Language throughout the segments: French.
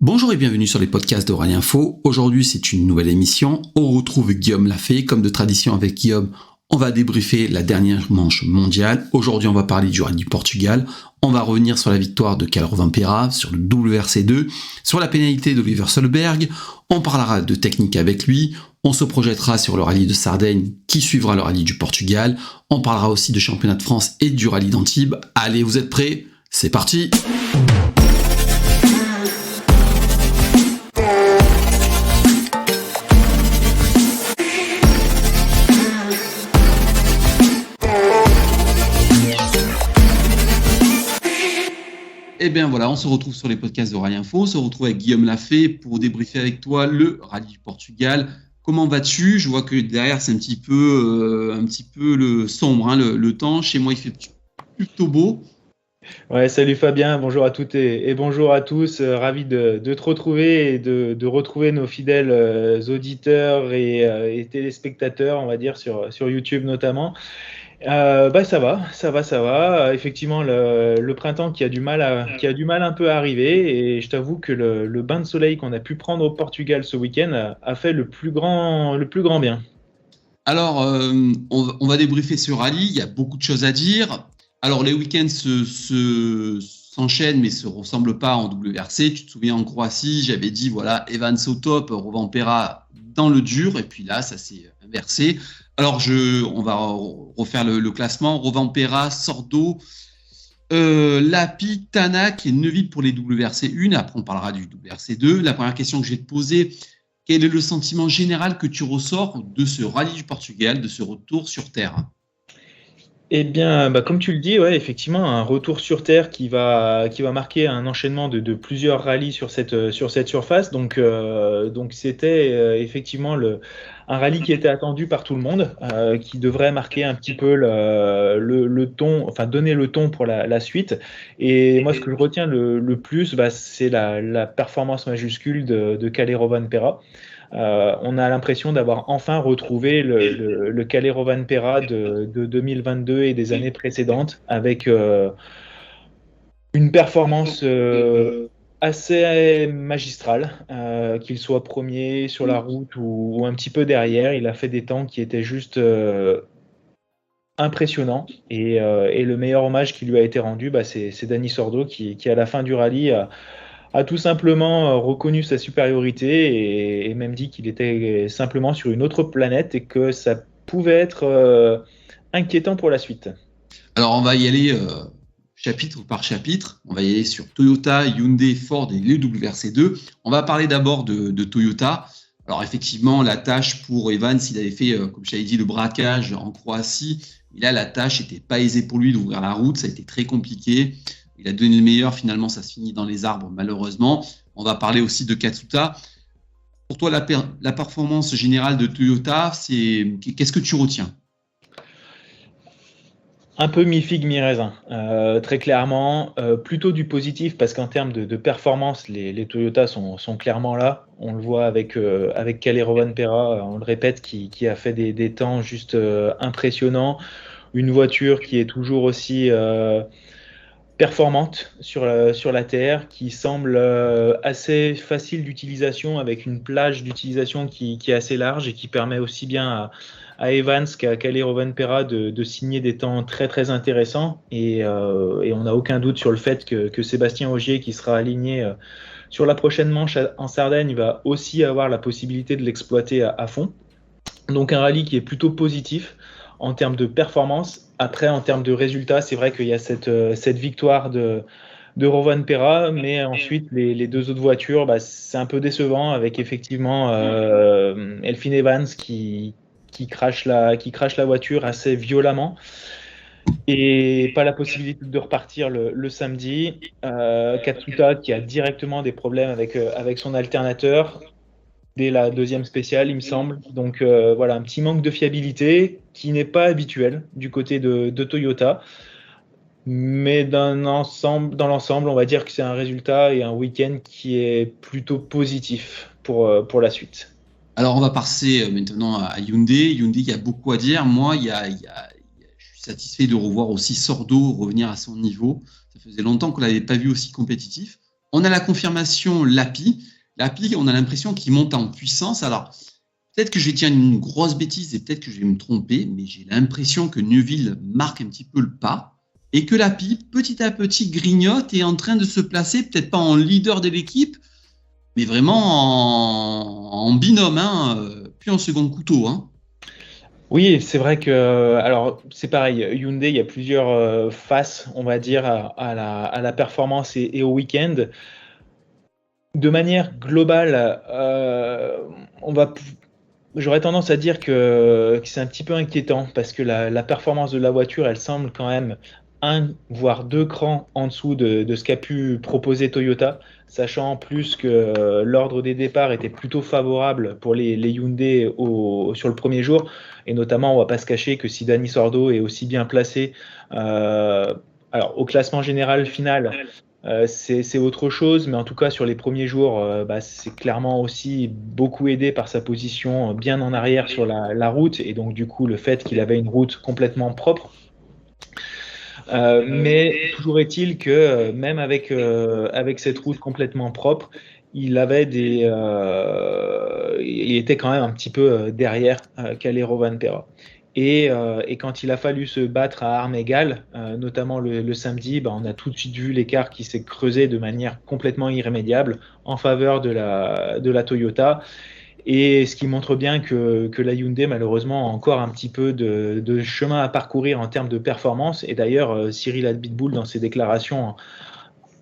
Bonjour et bienvenue sur les podcasts de Rallye Info. Aujourd'hui, c'est une nouvelle émission. On retrouve Guillaume Lafay. Comme de tradition avec Guillaume, on va débriefer la dernière manche mondiale. Aujourd'hui, on va parler du Rallye du Portugal. On va revenir sur la victoire de Kalle Rovanperä, sur le WRC2, sur la pénalité d'Oliver Solberg. On parlera de technique avec lui. On se projettera sur le Rallye de Sardaigne qui suivra le Rallye du Portugal. On parlera aussi de championnat de France et du Rallye d'Antibes. Allez, vous êtes prêts ? C'est parti ! Et bien voilà, on se retrouve sur les podcasts de Rallye Info, on se retrouve avec Guillaume Lafay pour débriefer avec toi le Rallye du Portugal. Comment vas-tu ? Je vois que derrière c'est un petit peu le sombre, hein, le temps. Chez moi il fait plutôt beau. Ouais, salut Fabien, bonjour à toutes et bonjour à tous. Ravi de te retrouver et de retrouver nos fidèles auditeurs et téléspectateurs, on va dire, sur YouTube notamment. Ça va. Effectivement, le printemps qui a du mal un peu à arriver, et je t'avoue que le bain de soleil qu'on a pu prendre au Portugal ce week-end a fait le plus grand bien. Alors, on va débriefer ce rallye, il y a beaucoup de choses à dire. Alors, les week-ends s'enchaînent mais ne se ressemblent pas en WRC. Tu te souviens, en Croatie, j'avais dit, voilà, Evans au top, Rovanperä dans le dur, et puis là, ça s'est inversé. Alors, on va refaire le classement. Rovanperä, Sordo, Lappi, Tanak et Neuville pour les WRC 1. Après, on parlera du WRC 2. La première question que je vais te poser, quel est le sentiment général que tu ressors de ce rallye du Portugal, de ce retour sur Terre ? Eh bien, comme tu le dis, ouais, effectivement, un retour sur Terre qui va marquer un enchaînement de plusieurs rallyes sur cette surface. Donc c'était effectivement un rallye qui était attendu par tout le monde, qui devrait marquer un petit peu le ton, enfin donner le ton pour la suite. Et moi, ce que je retiens le plus, c'est la performance majuscule de Kalle Rovanperä. On a l'impression d'avoir enfin retrouvé le Kalle Rovanperä de 2022 et des années précédentes, avec une performance assez magistrale, qu'il soit premier sur la route ou un petit peu derrière. Il a fait des temps qui étaient juste impressionnants, et le meilleur hommage qui lui a été rendu, c'est Dani Sordo qui à la fin du rallye a tout simplement reconnu sa supériorité et même dit qu'il était simplement sur une autre planète et que ça pouvait être inquiétant pour la suite. Alors, on va y aller chapitre par chapitre. On va y aller sur Toyota, Hyundai, Ford et les WRC2. On va parler d'abord de Toyota. Alors, effectivement, la tâche pour Evans, il avait fait, comme je t'avais dit, le braquage en Croatie. Et là, la tâche n'était pas aisée pour lui d'ouvrir la route. Ça a été très compliqué. Il a donné le meilleur, finalement ça se finit dans les arbres malheureusement. On va parler aussi de Katsuta. Pour toi, la performance générale de Toyota, qu'est-ce que tu retiens ? Un peu mi-figue, mi-raisin, très clairement. Plutôt du positif, parce qu'en termes de performance, les Toyota sont clairement là. On le voit avec Kalle Rovanperä, on le répète, qui a fait des temps juste impressionnants. Une voiture qui est toujours aussi performante sur la terre, qui semble assez facile d'utilisation, avec une plage d'utilisation qui est assez large et qui permet aussi bien à Evans qu'à Kalle Rovanperä de signer des temps très très intéressants, et on n'a aucun doute sur le fait que Sébastien Ogier, qui sera aligné sur la prochaine manche en Sardaigne, va aussi avoir la possibilité de l'exploiter à fond. Donc un rallye qui est plutôt positif en termes de performance. Après, en termes de résultats, c'est vrai qu'il y a cette victoire de Rovanperä, mais ensuite les deux autres voitures, c'est un peu décevant, avec effectivement Elfyn Evans qui crache la voiture assez violemment et pas la possibilité de repartir le samedi. Katsuta qui a directement des problèmes avec son alternateur dès la deuxième spéciale, il me semble. Donc voilà, un petit manque de fiabilité qui n'est pas habituel du côté de Toyota. Mais dans l'ensemble, on va dire que c'est un résultat et un week-end qui est plutôt positif pour la suite. Alors, on va passer maintenant à Hyundai. Hyundai, il y a beaucoup à dire. Moi, je suis satisfait de revoir aussi Sordo revenir à son niveau. Ça faisait longtemps qu'on ne l'avait pas vu aussi compétitif. On a la confirmation Lappi. Lappi, on a l'impression qu'il monte en puissance. Alors, peut-être que je vais dire une grosse bêtise et peut-être que je vais me tromper, mais j'ai l'impression que Neuville marque un petit peu le pas et que Lappi, petit à petit, grignote et est en train de se placer, peut-être pas en leader de l'équipe, mais vraiment en binôme, puis en second couteau. Oui, c'est vrai que, alors c'est pareil, Hyundai, il y a plusieurs faces, on va dire, à la performance et au week-end. De manière globale, j'aurais tendance à dire que c'est un petit peu inquiétant parce que la performance de la voiture, elle semble quand même un, voire deux crans en dessous de ce qu'a pu proposer Toyota, sachant en plus que l'ordre des départs était plutôt favorable pour les Hyundai sur le premier jour. Et notamment, on ne va pas se cacher que si Dani Sordo est aussi bien placé, alors au classement général final, c'est autre chose, mais en tout cas sur les premiers jours, c'est clairement aussi beaucoup aidé par sa position bien en arrière sur la route et donc du coup le fait qu'il avait une route complètement propre. Mais toujours est-il que même avec cette route complètement propre, il était quand même un petit peu derrière Kalle Rovanperä. Et quand il a fallu se battre à armes égales, notamment le samedi, on a tout de suite vu l'écart qui s'est creusé de manière complètement irrémédiable en faveur de la Toyota. Et ce qui montre bien que la Hyundai, malheureusement, a encore un petit peu de chemin à parcourir en termes de performance. Et d'ailleurs, Cyril Abiteboul, dans ses déclarations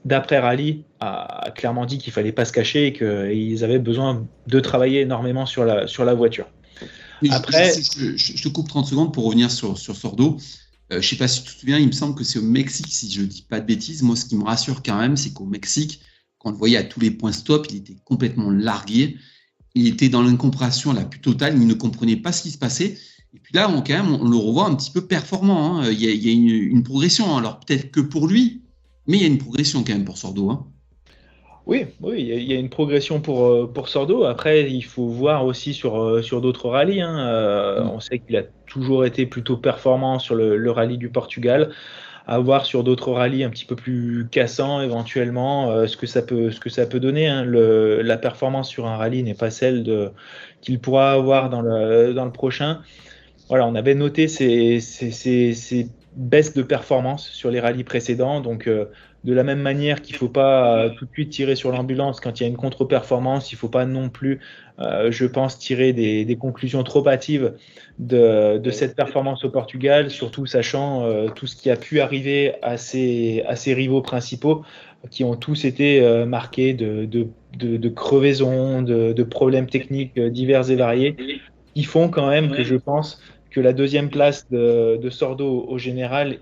d'après-rallye, a clairement dit qu'il ne fallait pas se cacher et qu'ils avaient besoin de travailler énormément sur la voiture. Après, je te coupe 30 secondes pour revenir sur Sordo. Je ne sais pas si tu te souviens, il me semble que c'est au Mexique, si je ne dis pas de bêtises. Moi, ce qui me rassure quand même, c'est qu'au Mexique, quand on le voyait à tous les points stop, il était complètement largué. Il était dans l'incompréhension la plus totale. Il ne comprenait pas ce qui se passait. Et puis là, on le revoit un petit peu performant. Il y a une progression. Alors, peut-être que pour lui, mais il y a une progression quand même pour Sordo. Oui, il y a une progression pour Sordo. Après, il faut voir aussi sur d'autres rallyes. On sait qu'il a toujours été plutôt performant sur le rallye du Portugal. À voir sur d'autres rallyes un petit peu plus cassants éventuellement ce que ça peut donner. La performance sur un rallye n'est pas celle qu'il pourra avoir dans le prochain. Voilà, on avait noté ces baisses de performance sur les rallyes précédents. Donc, de la même manière qu'il ne faut pas tout de suite tirer sur l'ambulance quand il y a une contre-performance, il ne faut pas non plus, je pense, tirer des conclusions trop hâtives de cette performance au Portugal, surtout sachant tout ce qui a pu arriver à ses rivaux principaux, qui ont tous été marqués de crevaisons, de problèmes techniques divers et variés, qui font quand même que je pense que la deuxième place de Sordo au général,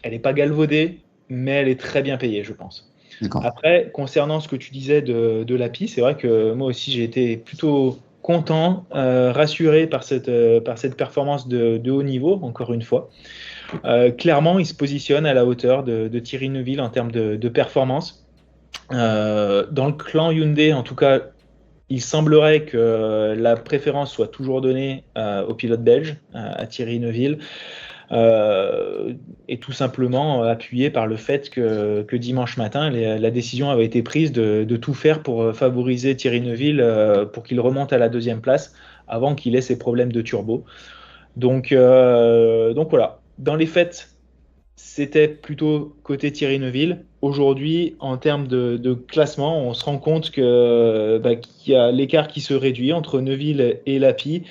elle n'est pas galvaudée, mais elle est très bien payée, je pense. D'accord. Après, concernant ce que tu disais de Lappi, c'est vrai que moi aussi j'ai été plutôt content, rassuré par cette performance de haut niveau, encore une fois. Clairement, il se positionne à la hauteur de Thierry Neuville en termes de performance. Dans le clan Hyundai, en tout cas, il semblerait que la préférence soit toujours donnée au pilote belge, à Thierry Neuville, et tout simplement appuyé par le fait que dimanche matin, la décision avait été prise de tout faire pour favoriser Thierry Neuville pour qu'il remonte à la deuxième place avant qu'il ait ses problèmes de turbo. Donc voilà, dans les faits, c'était plutôt côté Thierry Neuville. Aujourd'hui, en termes de classement, on se rend compte qu'il y a l'écart qui se réduit entre Neuville et Lappi,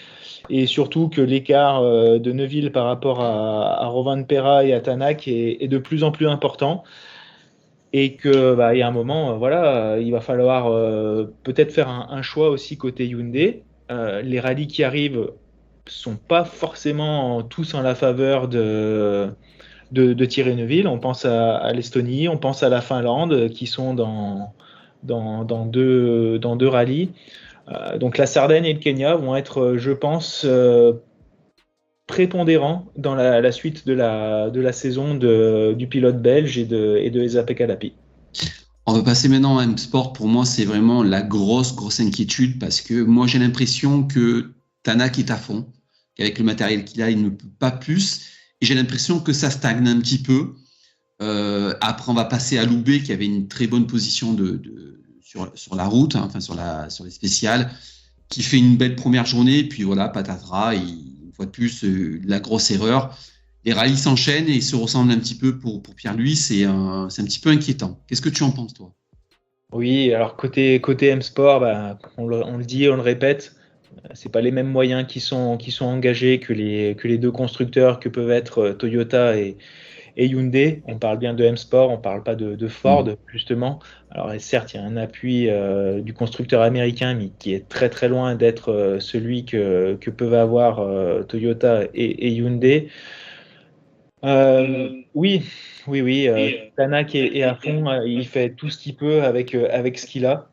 et surtout que l'écart de Neuville par rapport à Rovanperä et à Tanak est de plus en plus important, et que il y a un moment, il va falloir peut-être faire un choix aussi côté Hyundai. Les rallyes qui arrivent sont pas forcément tous en la faveur de Thierry Neuville. On pense à l'Estonie, on pense à la Finlande, qui sont dans deux rallyes. Donc la Sardaigne et le Kenya vont être, je pense, prépondérants dans la suite de la saison du pilote belge et de Esa-Pekka Lappi. On va passer maintenant à M-Sport. Pour moi, c'est vraiment la grosse inquiétude parce que moi, j'ai l'impression que Tanak est à fond, qu'avec le matériel qu'il a, il ne peut pas plus. Et j'ai l'impression que ça stagne un petit peu. Après, on va passer à Loubet qui avait une très bonne position sur la route, hein, enfin sur les spéciales, qui fait une belle première journée. Et puis voilà, patatras, une fois de plus, la grosse erreur. Les rallyes s'enchaînent et ils se ressemblent un petit peu pour Pierre-Louis. C'est un petit peu inquiétant. Qu'est-ce que tu en penses, toi? Oui, alors côté M-Sport, on le dit, on le répète, c'est pas les mêmes moyens qui sont engagés que les deux constructeurs que peuvent être Toyota et Hyundai. On parle bien de M-Sport, on parle pas de Ford, justement. Alors certes, il y a un appui du constructeur américain, mais qui est très très loin d'être celui que peuvent avoir Toyota et Hyundai. Oui, oui. Tanak est à fond, il fait tout ce qu'il peut avec ce qu'il a.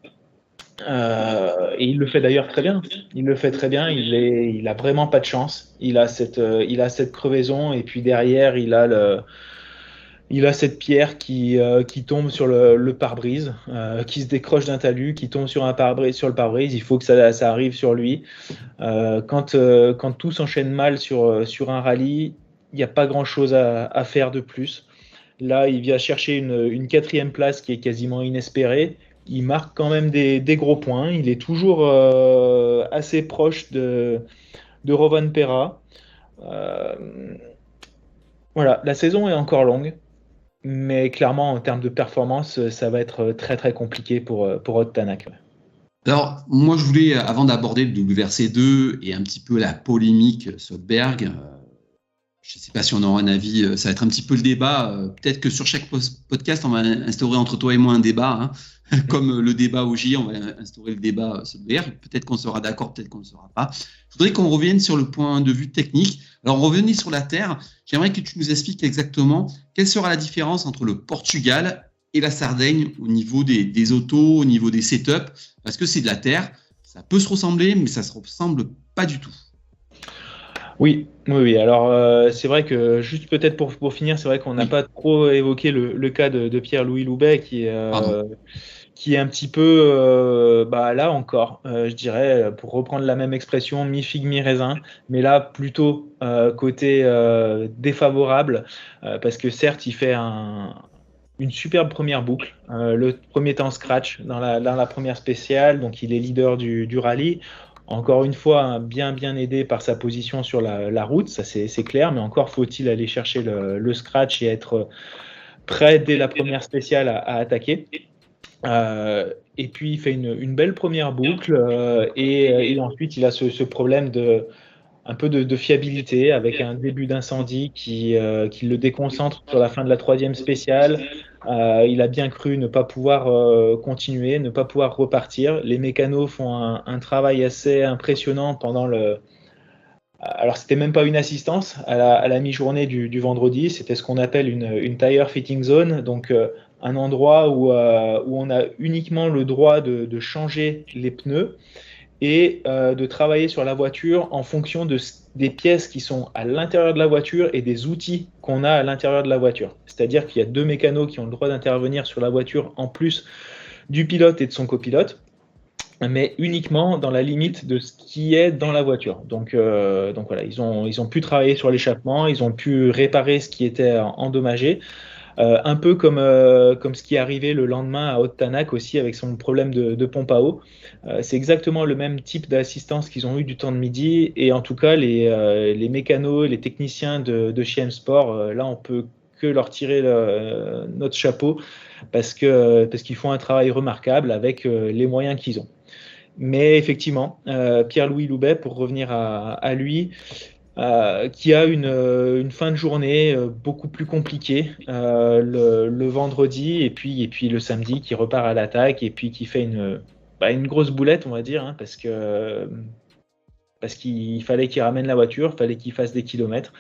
Et il le fait d'ailleurs très bien. Il le fait très bien. Il a vraiment pas de chance. Il a cette crevaison et puis derrière, il a cette pierre qui tombe sur le pare-brise, qui se décroche d'un talus, qui tombe sur sur le pare-brise. Il faut que ça arrive sur lui. Quand tout s'enchaîne mal sur un rallye, il n'y a pas grand-chose à faire de plus. Là, il vient chercher une quatrième place qui est quasiment inespérée. Il marque quand même des gros points. Il est toujours assez proche de Rovan Pera. Euh, voilà, la saison est encore longue, mais clairement, en termes de performance, ça va être très très compliqué pour Ott Tanak. Alors, moi, je voulais, avant d'aborder le WRC2 et un petit peu la polémique Soderbergh, je ne sais pas si on aura un avis, ça va être un petit peu le débat. Peut-être que sur chaque podcast, on va instaurer entre toi et moi un débat, hein, comme le débat OJ, on va instaurer le débat Soderbergh. Peut-être qu'on sera d'accord, peut-être qu'on ne sera pas. Je voudrais qu'on revienne sur le point de vue technique. Alors, revenir sur la Terre, j'aimerais que tu nous expliques exactement quelle sera la différence entre le Portugal et la Sardaigne au niveau des autos, au niveau des setups, parce que c'est de la Terre, ça peut se ressembler, mais ça ne se ressemble pas du tout. Oui. Alors, c'est vrai que, juste peut-être pour finir, c'est vrai qu'on n'a Oui, pas trop évoqué le cas de Pierre-Louis Loubet, pardon. qui est un petit peu, là encore, je dirais, pour reprendre la même expression, mi-figue, mi-raisin, mais là, plutôt côté défavorable, parce que certes, il fait une superbe première boucle, le premier temps scratch dans la première spéciale, donc il est leader du rallye. Encore une fois, hein, bien aidé par sa position sur la route, ça c'est clair, mais encore faut-il aller chercher le scratch et être prêt dès la première spéciale à attaquer. Et puis il fait une belle première boucle et ensuite il a ce problème un peu de fiabilité avec un début d'incendie qui le déconcentre sur la fin de la troisième spéciale. Il a bien cru ne pas pouvoir continuer, ne pas pouvoir repartir. Les mécanos font un travail assez impressionnant pendant le. Alors, c'était même pas une assistance à la mi-journée du vendredi, c'était ce qu'on appelle une tire fitting zone, donc un endroit où on a uniquement le droit de changer les pneus et de travailler sur la voiture en fonction des pièces qui sont à l'intérieur de la voiture et des outils qu'on a à l'intérieur de la voiture. C'est-à-dire qu'il y a deux mécanos qui ont le droit d'intervenir sur la voiture en plus du pilote et de son copilote, mais uniquement dans la limite de ce qui est dans la voiture. Donc voilà, ils ont pu travailler sur l'échappement, ils ont pu réparer ce qui était endommagé. Un peu comme ce qui est arrivé le lendemain à Haute-Tanak aussi avec son problème de pompe à eau. C'est exactement le même type d'assistance qu'ils ont eu du temps de midi. Et en tout cas, les mécanos, les techniciens de chez M-Sport, là, on peut que leur tirer notre chapeau parce qu'ils font un travail remarquable avec les moyens qu'ils ont. Mais effectivement, Pierre-Louis Loubet, pour revenir à lui, qui a une fin de journée beaucoup plus compliquée le vendredi et puis le samedi qui repart à l'attaque et puis qui fait une grosse boulette, on va dire, hein, parce qu'il fallait qu'il ramène la voiture, il fallait qu'il fasse des kilomètres.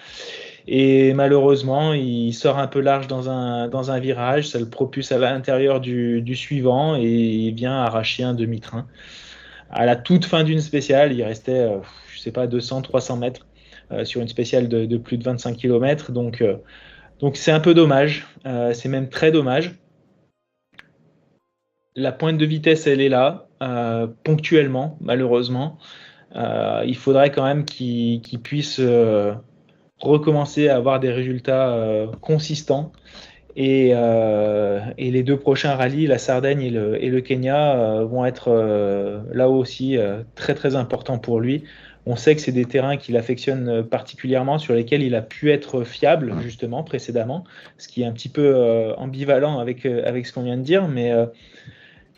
Et malheureusement, il sort un peu large dans un virage, ça le propulse à l'intérieur du suivant et il vient arracher un demi-train. À la toute fin d'une spéciale, il restait, je sais pas, 200, 300 mètres sur une spéciale de plus de 25 km. Donc c'est un peu dommage, c'est même très dommage. La pointe de vitesse, elle est là, ponctuellement, malheureusement. Il faudrait quand même qu'il puisse recommencer à avoir des résultats consistants Et les 2 prochains rallyes, la Sardaigne et le Kenya, vont être là aussi très très importants pour lui. On sait que c'est des terrains qu'il affectionne particulièrement, sur lesquels il a pu être fiable justement précédemment, ce qui est un petit peu ambivalent avec ce qu'on vient de dire,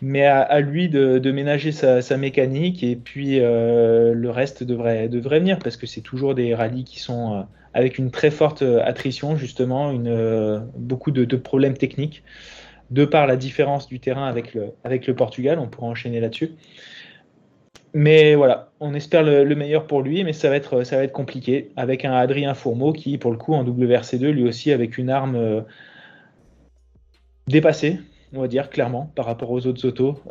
mais à lui de ménager sa mécanique, et puis le reste devrait venir, parce que c'est toujours des rallyes qui sont avec une très forte attrition, justement, beaucoup de problèmes techniques, de par la différence du terrain avec le Portugal. On pourra enchaîner là-dessus. Mais voilà, on espère le meilleur pour lui, mais ça va être compliqué, avec un Adrien Fourmeau qui, pour le coup, en WRC2, lui aussi, avec une arme dépassée, on va dire clairement, par rapport aux autres autos,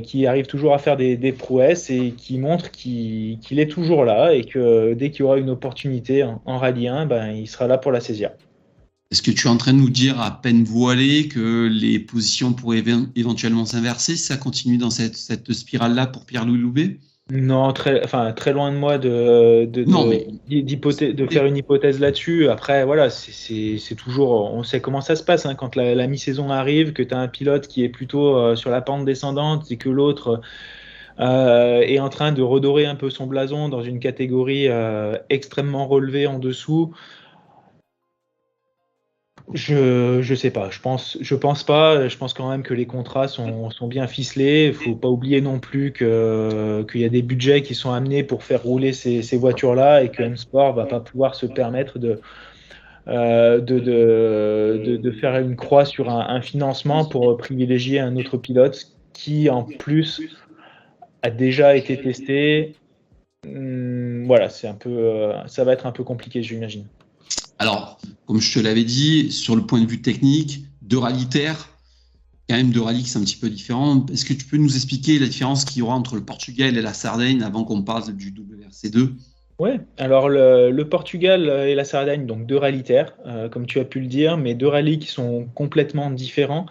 qui arrive toujours à faire des prouesses, et qui montre qu'il est toujours là, et que dès qu'il y aura une opportunité en Rallye 1, ben, il sera là pour la saisir. Est-ce que tu es en train de nous dire, à peine voilée, que les positions pourraient éventuellement s'inverser si ça continue dans cette spirale-là pour Pierre-Louis Loubet? Non, très loin de moi de faire une hypothèse là-dessus. Après, voilà, c'est toujours, on sait comment ça se passe, hein, quand la mi-saison arrive, que tu as un pilote qui est plutôt sur la pente descendante, et que l'autre est en train de redorer un peu son blason dans une catégorie extrêmement relevée en dessous. Je sais pas, je pense pas. Je pense quand même que les contrats sont bien ficelés. Il faut pas oublier non plus qu'il y a des budgets qui sont amenés pour faire rouler ces voitures-là, et que M-Sport va pas pouvoir se permettre de faire une croix sur un financement pour privilégier un autre pilote qui, en plus, a déjà été testé. Voilà, ça va être un peu compliqué, j'imagine. Alors, comme je te l'avais dit, sur le point de vue technique, 2 rallyes terre, quand même 2 rallyes qui sont un petit peu différents. Est-ce que tu peux nous expliquer la différence qu'il y aura entre le Portugal et la Sardaigne avant qu'on parle du WRC2? Ouais, alors le Portugal et la Sardaigne, donc 2 rallyes terre, comme tu as pu le dire, mais 2 rallyes qui sont complètement différents.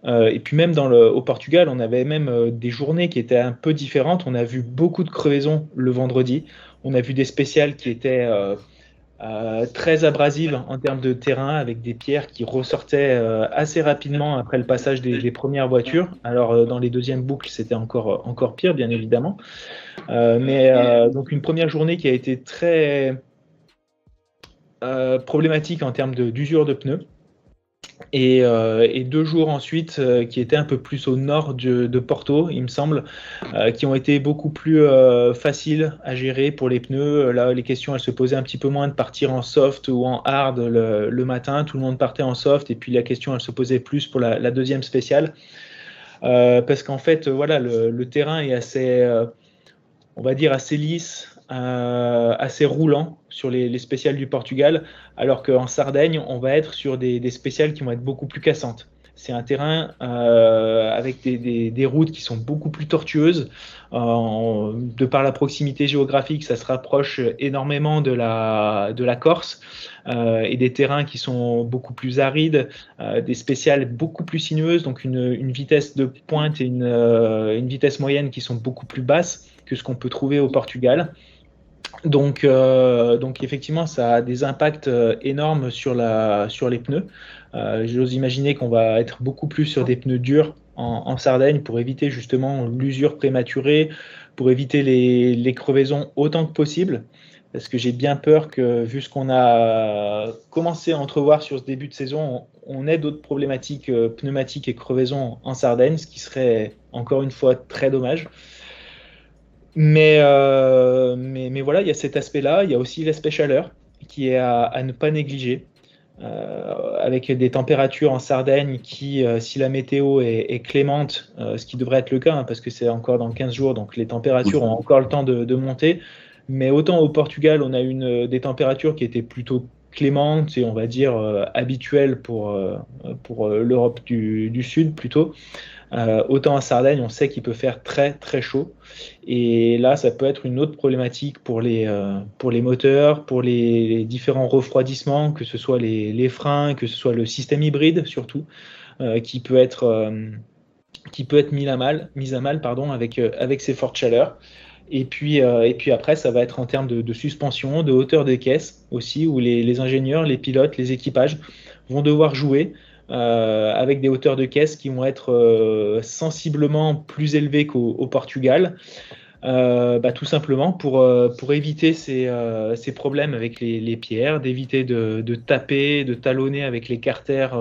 Et puis même au Portugal, on avait même des journées qui étaient un peu différentes. On a vu beaucoup de crevaisons le vendredi. On a vu des spéciales qui étaient très abrasive en termes de terrain, avec des pierres qui ressortaient assez rapidement après le passage des premières voitures. Alors dans les deuxièmes boucles, c'était encore pire, bien évidemment. Donc une première journée qui a été très problématique en termes d'usure de pneus. Et 2 jours ensuite, qui étaient un peu plus au nord de Porto, il me semble, qui ont été beaucoup plus faciles à gérer pour les pneus. Là, les questions, elles se posaient un petit peu moins de partir en soft ou en hard le matin. Tout le monde partait en soft, et puis la question, elle se posait plus pour la deuxième spéciale. Parce qu'en fait, voilà, le terrain est assez, on va dire, assez lisse, assez roulant sur les spéciales du Portugal, alors qu'en Sardaigne, on va être sur des spéciales qui vont être beaucoup plus cassantes. C'est un terrain avec des routes qui sont beaucoup plus tortueuses. De par la proximité géographique, ça se rapproche énormément de la Corse, et des terrains qui sont beaucoup plus arides, des spéciales beaucoup plus sinueuses, donc une vitesse de pointe et une vitesse moyenne qui sont beaucoup plus basses que ce qu'on peut trouver au Portugal. Donc effectivement, ça a des impacts énormes sur les pneus. J'ose imaginer qu'on va être beaucoup plus sur des pneus durs en Sardaigne, pour éviter justement l'usure prématurée, pour éviter les crevaisons autant que possible. Parce que j'ai bien peur que, vu ce qu'on a commencé à entrevoir sur ce début de saison, on ait d'autres problématiques pneumatiques et crevaisons en Sardaigne, ce qui serait encore une fois très dommage. Mais voilà, il y a cet aspect-là. Il y a aussi l'aspect chaleur qui est à ne pas négliger, avec des températures en Sardaigne qui, si la météo est clémente, ce qui devrait être le cas, hein, parce que c'est encore dans 15 jours, donc les températures ont encore le temps de monter. Mais autant au Portugal, on a des températures qui étaient plutôt clémentes et, on va dire, habituelles pour l'Europe du Sud plutôt. Autant en Sardaigne, on sait qu'il peut faire très très chaud, et là ça peut être une autre problématique pour les moteurs, pour les différents refroidissements, que ce soit les freins, que ce soit le système hybride surtout, qui peut être mis à mal avec ces fortes chaleurs. Et puis après, ça va être en termes de suspension, de hauteur des caisses aussi, où les ingénieurs, les pilotes, les équipages vont devoir jouer. avec des hauteurs de caisse qui vont être sensiblement plus élevées qu'au Portugal. Tout simplement pour éviter ces problèmes avec les pierres, d'éviter de taper, de talonner avec les carters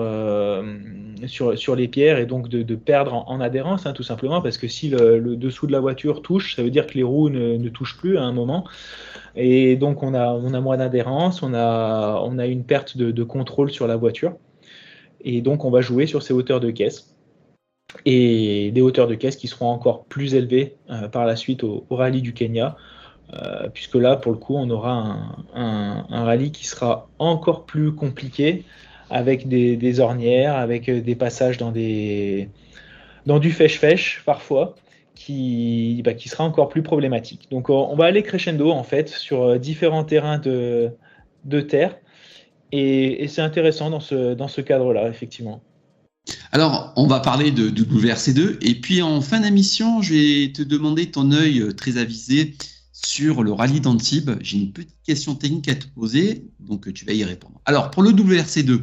sur les pierres et donc de perdre en adhérence, tout simplement, parce que si le dessous de la voiture touche, ça veut dire que les roues ne touchent plus à un moment. Et donc on a moins d'adhérence, on a une perte de contrôle sur la voiture. Et donc on va jouer sur ces hauteurs de caisse. Et des hauteurs de caisse qui seront encore plus élevées par la suite au rallye du Kenya, puisque là, pour le coup, on aura un rallye qui sera encore plus compliqué, avec des ornières, avec des passages dans du fèche-fèche parfois, qui sera encore plus problématique. Donc on va aller crescendo en fait sur différents terrains de terre, et c'est intéressant dans ce cadre-là, effectivement. Alors, on va parler de WRC2 et puis en fin d'émission, je vais te demander ton œil très avisé sur le rallye d'Antibes. J'ai une petite question technique à te poser, donc tu vas y répondre. Alors, pour le WRC2,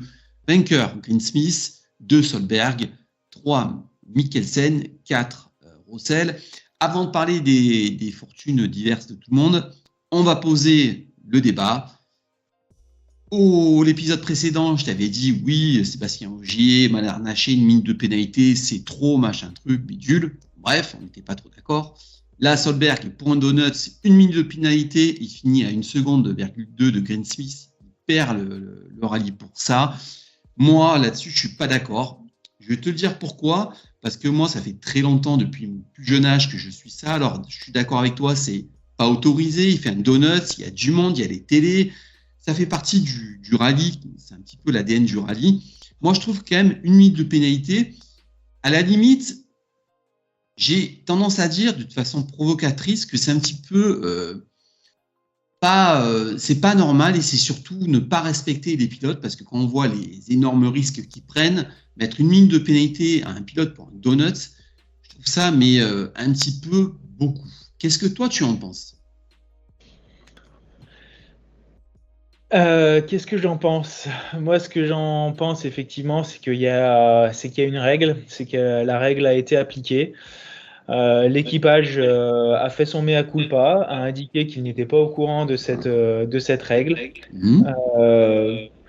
vainqueur Greensmith, 2 Solberg, 3 Mikkelsen, 4 Rossel. Avant de parler des fortunes diverses de tout le monde, on va poser le débat. L'épisode précédent, je t'avais dit oui, Sébastien Ogier, mal harnaché, une minute de pénalité, c'est trop, machin truc, bidule. Bref, on n'était pas trop d'accord. Là, Solberg, pour un donut, c'est une minute de pénalité, il finit à 1,2 seconde de Greensmith, il perd le rallye pour ça. Moi, là-dessus, je suis pas d'accord. Je vais te le dire pourquoi, parce que moi, ça fait très longtemps, depuis mon plus jeune âge, que je suis ça. Alors, je suis d'accord avec toi, c'est pas autorisé, il fait un donut, il y a du monde, il y a les télés. Ça fait partie du rallye, c'est un petit peu l'ADN du rallye. Moi, je trouve quand même 1 minute de pénalité, à la limite, j'ai tendance à dire de façon provocatrice que c'est un petit peu c'est pas normal et c'est surtout ne pas respecter les pilotes parce que quand on voit les énormes risques qu'ils prennent, mettre 1 minute de pénalité à un pilote pour un donut, je trouve ça un petit peu beaucoup. Qu'est-ce que toi tu en penses ? Qu'est-ce que j'en pense? Moi, ce que j'en pense, effectivement, c'est qu'il y a une règle, c'est que la règle a été appliquée. L'équipage a fait son mea culpa, a indiqué qu'il n'était pas au courant de cette règle.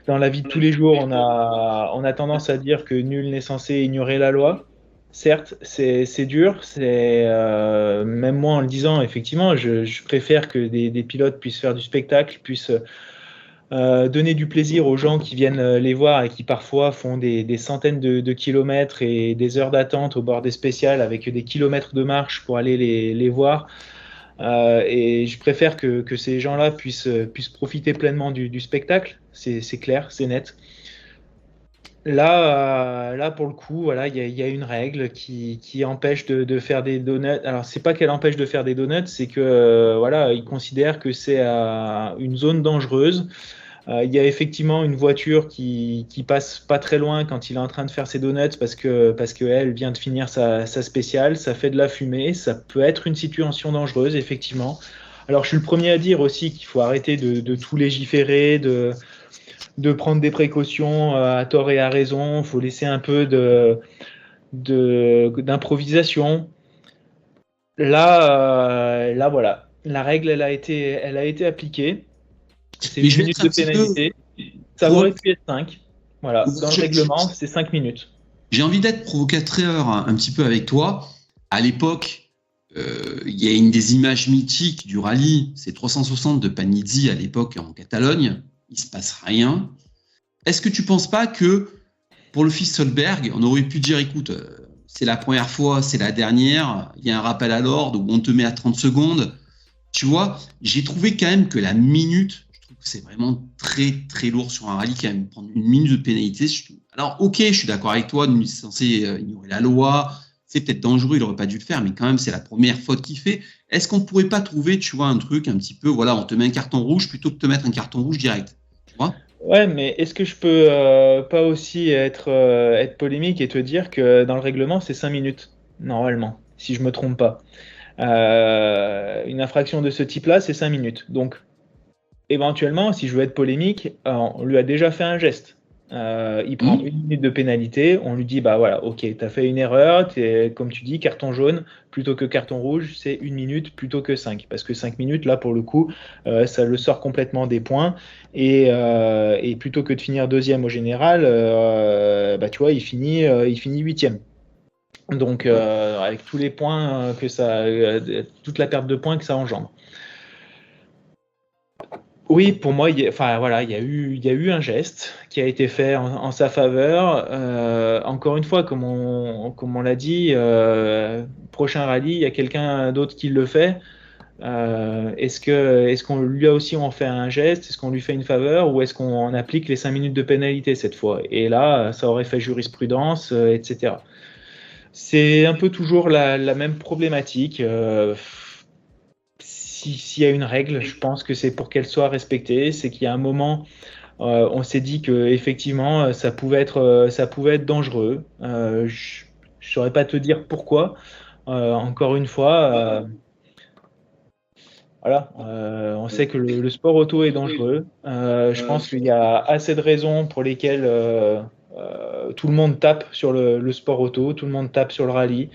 Dans la vie de tous les jours, on a tendance à dire que nul n'est censé ignorer la loi. Certes, c'est dur. Même moi, en le disant, effectivement, je préfère que des pilotes puissent faire du spectacle, puissent donner du plaisir aux gens qui viennent les voir et qui parfois font des centaines de kilomètres et des heures d'attente au bord des spéciales avec des kilomètres de marche pour aller les voir. Et je préfère que ces gens-là puissent profiter pleinement du spectacle. C'est clair, c'est net. Là, pour le coup, voilà, il y a une règle qui empêche de faire des donuts. Alors, c'est pas qu'elle empêche de faire des donuts, c'est que voilà, ils considèrent que c'est une zone dangereuse. Il y a effectivement une voiture qui passe pas très loin quand il est en train de faire ses donuts parce que elle vient de finir sa spéciale, ça fait de la fumée, ça peut être une situation dangereuse, effectivement. Alors, je suis le premier à dire aussi qu'il faut arrêter de tout légiférer, de prendre des précautions à tort et à raison. Il faut laisser un peu d'improvisation. Là, voilà. La règle, elle a été appliquée. C'est une minute de pénalité. Ça aurait pu être 5. Voilà. Dans le règlement, c'est 5 minutes. J'ai envie d'être provocateur un petit peu avec toi. À l'époque, il y a une des images mythiques du rallye, c'est 360 de Panizzi à l'époque en Catalogne. Il ne se passe rien. Est-ce que tu ne penses pas que pour le fils Solberg, on aurait pu dire, écoute, c'est la première fois, c'est la dernière, il y a un rappel à l'ordre où on te met à 30 secondes. Tu vois, j'ai trouvé quand même que la minute, je trouve que c'est vraiment très, très lourd sur un rallye quand même, prendre 1 minute de pénalité. Alors, ok, je suis d'accord avec toi, nous, c'est censé ignorer la loi, c'est peut-être dangereux, il n'aurait pas dû le faire, mais quand même, c'est la première faute qu'il fait. Est-ce qu'on ne pourrait pas trouver, tu vois, un truc un petit peu, voilà, on te met un carton rouge plutôt que de te mettre un carton rouge direct, tu vois ? Ouais, mais est-ce que je peux pas aussi être polémique et te dire que dans le règlement, c'est 5 minutes, normalement, si je me trompe pas. Une infraction de ce type-là, c'est 5 minutes. Donc, éventuellement, si je veux être polémique, on lui a déjà fait un geste. il prend 1 minute de pénalité, on lui dit bah voilà, ok, tu as fait une erreur, comme tu dis, carton jaune plutôt que carton rouge, c'est 1 minute plutôt que 5, parce que 5 minutes, là pour le coup, ça le sort complètement des points, et plutôt que de finir deuxième au général, bah, tu vois, il finit 8e. Donc avec tous les points que ça, toute la perte de points que ça engendre. Oui, pour moi, il y a eu un geste qui a été fait en sa faveur. Encore une fois, comme on l'a dit, prochain rallye, il y a quelqu'un d'autre qui le fait. Est-ce qu'on lui a aussi on fait un geste, est-ce qu'on lui fait une faveur, ou est-ce qu'on applique les 5 minutes de pénalité cette fois? Et là, ça aurait fait jurisprudence, etc. C'est un peu toujours la même problématique. S'il y a une règle, je pense que c'est pour qu'elle soit respectée. C'est qu'il y a un moment, on s'est dit que effectivement, ça pouvait être dangereux. Je ne saurais pas te dire pourquoi. Encore une fois, voilà, on sait que le sport auto est dangereux. Je pense qu'il y a assez de raisons pour lesquelles tout le monde tape sur le sport auto, tout le monde tape sur le rallye.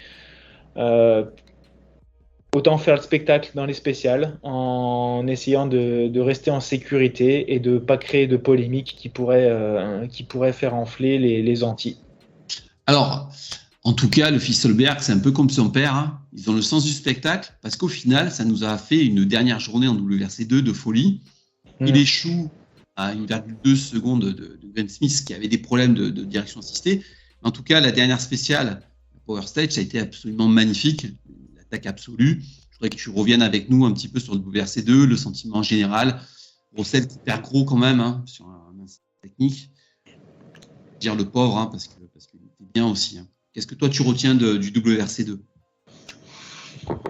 Autant faire le spectacle dans les spéciales en essayant de rester en sécurité et de ne pas créer de polémiques qui pourraient faire enfler les anti. Alors, en tout cas, le fils Solberg, c'est un peu comme son père. Hein. Ils ont le sens du spectacle parce qu'au final, ça nous a fait une dernière journée en WRC2 de folie. Il échoue à 1,2 secondes de Grant Smith qui avait des problèmes de direction assistée. En tout cas, la dernière spéciale, Power Stage, ça a été absolument magnifique. L'attaque absolue. Je voudrais que tu reviennes avec nous un petit peu sur le WRC2, le sentiment général. Rossel qui perd gros quand même sur un instant technique. Dire le pauvre, parce qu'il était bien aussi. Qu'est-ce que toi tu retiens du WRC2 ?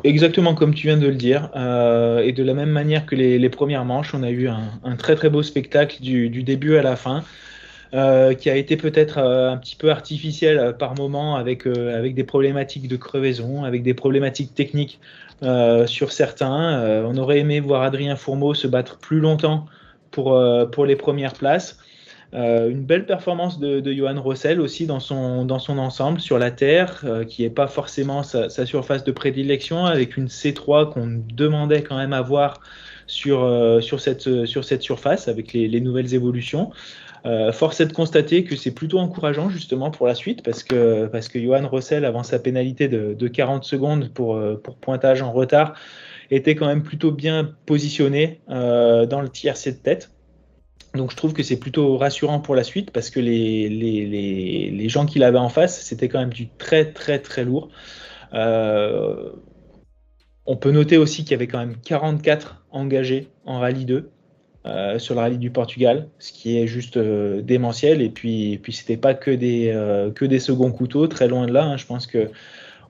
Exactement comme tu viens de le dire. Et de la même manière que les premières manches, on a eu un très très beau spectacle du début à la fin. Qui a été peut-être un petit peu artificiel par moment avec des problématiques de crevaison, avec des problématiques techniques sur certains. On aurait aimé voir Adrien Fourmeau se battre plus longtemps pour les premières places. Une belle performance de Johan Rossel aussi dans son ensemble sur la terre, qui n'est pas forcément sa surface de prédilection, avec une C3 qu'on demandait quand même à voir sur cette surface avec les nouvelles évolutions. Force est de constater que c'est plutôt encourageant justement pour la suite parce que Johan Rossel, avant sa pénalité de 40 secondes pour pointage en retard, était quand même plutôt bien positionné dans le tiercé de tête. Donc je trouve que c'est plutôt rassurant pour la suite parce que les gens qu'il avait en face, c'était quand même du très très très lourd. On peut noter aussi qu'il y avait quand même 44 engagés en rallye 2. Sur le rallye du Portugal, ce qui est juste démentiel. Et puis c'était pas que des seconds couteaux, très loin de là. Je pense que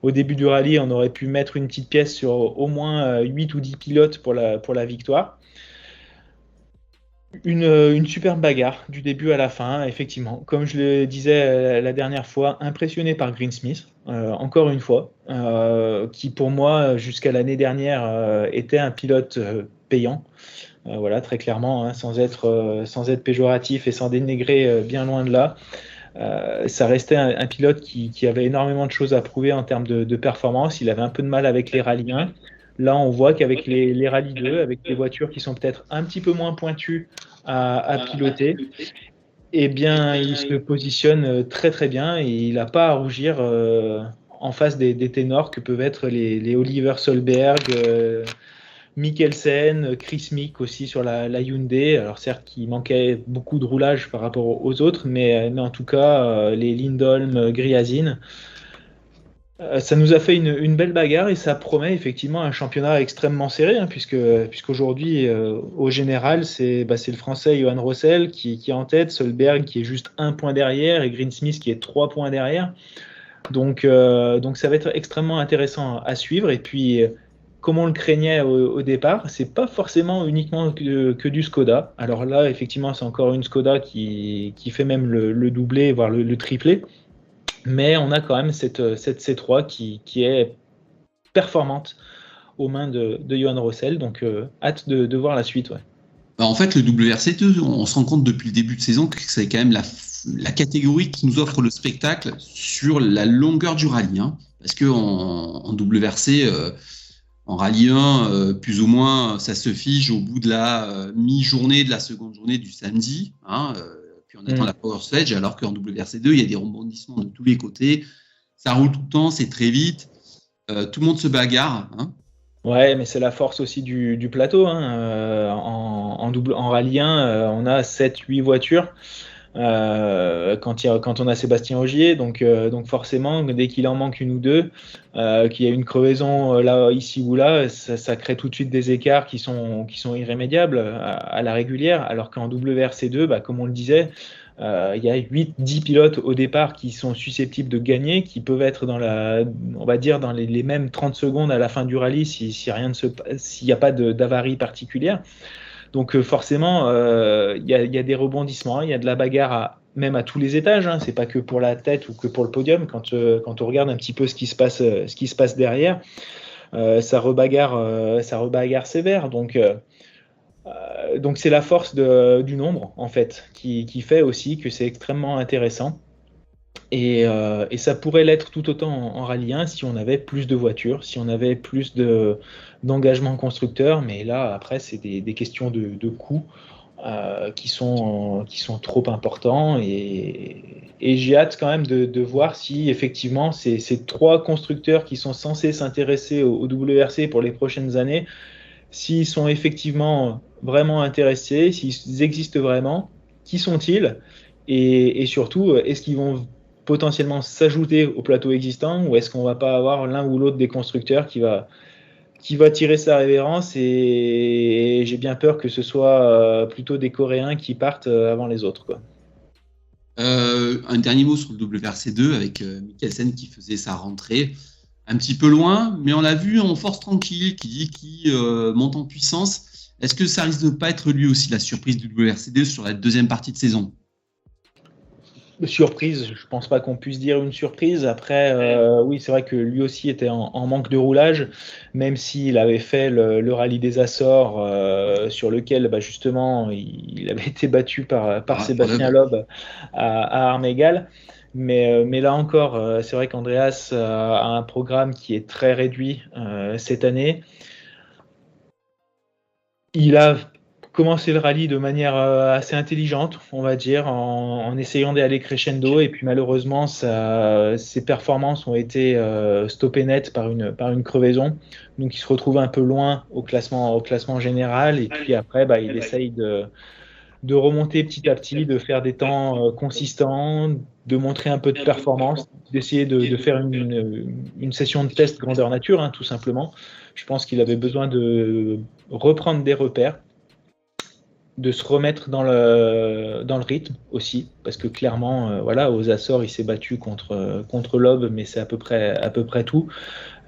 au début du rallye, on aurait pu mettre une petite pièce sur au moins 8 ou 10 pilotes pour la victoire. Une superbe bagarre du début à la fin, effectivement. Comme je le disais la dernière fois, impressionné par Grant Smith, encore une fois, qui pour moi, jusqu'à l'année dernière, était un pilote payant. Voilà, très clairement, sans être péjoratif et sans dénigrer, bien loin de là. Ça restait un pilote qui avait énormément de choses à prouver en termes de performance. Il avait un peu de mal avec les rallyes 1. Là, on voit qu'avec les rallyes 2, avec des voitures qui sont peut-être un petit peu moins pointues à piloter, eh bien, il se positionne très très bien et il n'a pas à rougir en face des ténors que peuvent être les Oliver Solberg, Mikkelsen, Chris Mick aussi sur la Hyundai. Alors certes, qui manquait beaucoup de roulage par rapport aux autres, mais en tout cas, les Lindholm, Gryazin, ça nous a fait une belle bagarre et ça promet effectivement un championnat extrêmement serré, puisqu'aujourd'hui, au général, c'est le Français Johan Rossel qui est en tête, Solberg qui est juste 1 point derrière et Green Smith qui est 3 points derrière. Donc ça va être extrêmement intéressant à suivre. Et puis, comme on le craignait au départ, c'est pas forcément uniquement que du Skoda. Alors là, effectivement, c'est encore une Skoda qui fait même le doublé, voire le triplé. Mais on a quand même cette C3 qui est performante aux mains de Johan Rossel. Donc, hâte de voir la suite. Ouais. En fait, le WRC2, on se rend compte depuis le début de saison que c'est quand même la catégorie qui nous offre le spectacle sur la longueur du rallye. Hein, parce qu'en WRC, en rallye 1, plus ou moins, ça se fige au bout de la mi-journée de la seconde journée du samedi. Hein, puis on attend la Power Stage, alors qu'en WRC 2, il y a des rebondissements de tous les côtés. Ça roule tout le temps, c'est très vite. Tout le monde se bagarre. Hein. Ouais, mais c'est la force aussi du plateau. Hein. En rallye 1, on a 7-8 voitures. Quand on a Sébastien Ogier, donc forcément, dès qu'il en manque une ou deux, qu'il y a une crevaison là, ici ou là, ça crée tout de suite des écarts qui sont irrémédiables à la régulière, alors qu'en WRC2, comme on le disait, il y a 8-10 pilotes au départ qui sont susceptibles de gagner, qui peuvent être on va dire dans les mêmes 30 secondes à la fin du rallye s'il n'y a pas d'avarie particulière. Donc forcément, il y a des rebondissements, il y a de la bagarre même à tous les étages. Hein. C'est pas que pour la tête ou que pour le podium. Quand on regarde un petit peu ce qui se passe derrière, ça rebagarre sévère. Donc c'est la force du nombre en fait qui fait aussi que c'est extrêmement intéressant. Et ça pourrait l'être tout autant en rallye 1 si on avait plus de voitures, si on avait plus d'engagement constructeur. Mais là, après, c'est des questions de coûts qui sont trop importants. Et j'ai hâte quand même de voir si effectivement ces trois constructeurs qui sont censés s'intéresser au WRC pour les prochaines années, s'ils sont effectivement vraiment intéressés, s'ils existent vraiment, qui sont-ils? Et surtout, est-ce qu'ils vont potentiellement s'ajouter au plateau existant ou est-ce qu'on va pas avoir l'un ou l'autre des constructeurs qui va tirer sa révérence et j'ai bien peur que ce soit plutôt des Coréens qui partent avant les autres, quoi. Un dernier mot sur le WRC2 avec Mikkelsen qui faisait sa rentrée un petit peu loin, mais on l'a vu en force tranquille, qui monte en puissance. Est-ce que ça risque de ne pas être lui aussi la surprise du WRC2 sur la deuxième partie de saison? Surprise, je pense pas qu'on puisse dire une surprise. Après, oui, c'est vrai que lui aussi était en manque de roulage, même s'il avait fait le rallye des Açores, sur lequel justement il avait été battu par Sébastien Loeb à armes égales. Mais là encore, c'est vrai qu'Andreas a un programme qui est très réduit cette année. Il a commencé le rallye de manière assez intelligente, on va dire, en essayant d'aller crescendo. Et puis malheureusement, ses performances ont été stoppées net par une crevaison. Donc il se retrouve un peu loin au classement général. Et puis après, il essaye de remonter petit à petit, de faire des temps consistants, de montrer un peu de performance, d'essayer de faire une session de test grandeur nature, hein, tout simplement. Je pense qu'il avait besoin de reprendre des repères, de se remettre dans le rythme aussi, parce que clairement, aux Açores, il s'est battu contre Loeb, mais c'est à peu près tout.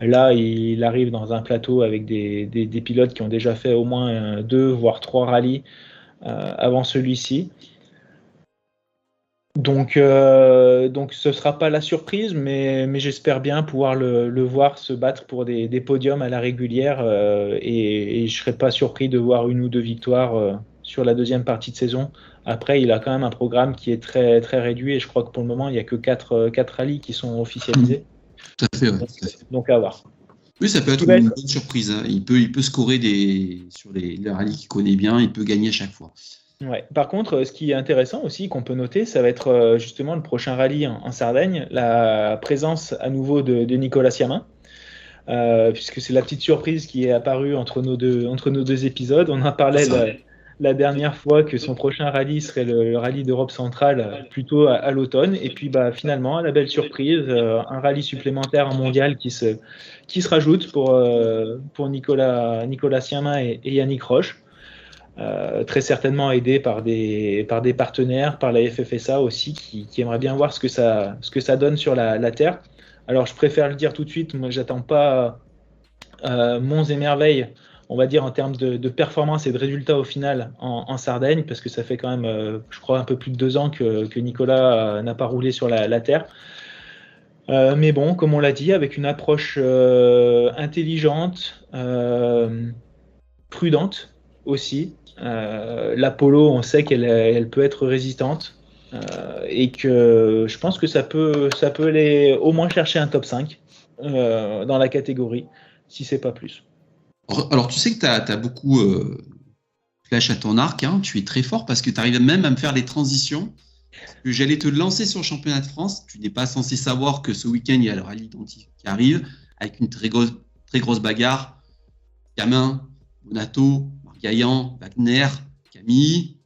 Là, il arrive dans un plateau avec des pilotes qui ont déjà fait au moins 2 voire 3 rallyes avant celui-ci. Donc ce sera pas la surprise, mais j'espère bien pouvoir le voir se battre pour des podiums à la régulière, et je serais pas surpris de voir 1 ou 2 victoires sur la deuxième partie de saison. Après, il a quand même un programme qui est très, très réduit et je crois que pour le moment, il n'y a que 4 rallyes qui sont officialisés. Tout à fait, ouais, tout à fait. Donc à voir. Oui, ça peut être une bonne surprise. Hein. Il peut scorer sur les rallyes qu'il connaît bien, il peut gagner à chaque fois. Ouais. Par contre, ce qui est intéressant aussi, qu'on peut noter, ça va être justement le prochain rallye en Sardaigne, la présence à nouveau de Nicolas Siamin, puisque c'est la petite surprise qui est apparue entre nos deux épisodes. On en parlait la dernière fois que son prochain rallye serait le rallye d'Europe centrale, plutôt à l'automne. Et puis finalement, la belle surprise, un rallye supplémentaire en mondial qui se rajoute pour Nicolas Siamin et Yannick Roche. Très certainement aidé par des partenaires, par la FFSA aussi, qui aimerait bien voir ce que ça donne sur la Terre. Alors je préfère le dire tout de suite, moi j'attends pas monts et merveilles, on va dire en termes de performance et de résultats au final en Sardaigne, parce que ça fait quand même, je crois, un peu plus de 2 ans que Nicolas n'a pas roulé sur la Terre. Mais bon, comme on l'a dit, avec une approche intelligente, prudente aussi. L'Apollo, on sait qu'elle peut être résistante. et que je pense que ça peut aller au moins chercher un top 5 dans la catégorie, si c'est pas plus. Alors, tu sais que tu as beaucoup flèche à ton arc, hein, tu es très fort parce que tu arrives même à me faire les transitions. Que j'allais te lancer sur le championnat de France. Tu n'es pas censé savoir que ce week-end, il y a le rallye identique qui arrive avec une très grosse bagarre. Camin, Bonato, Margaillan, Wagner, Camille.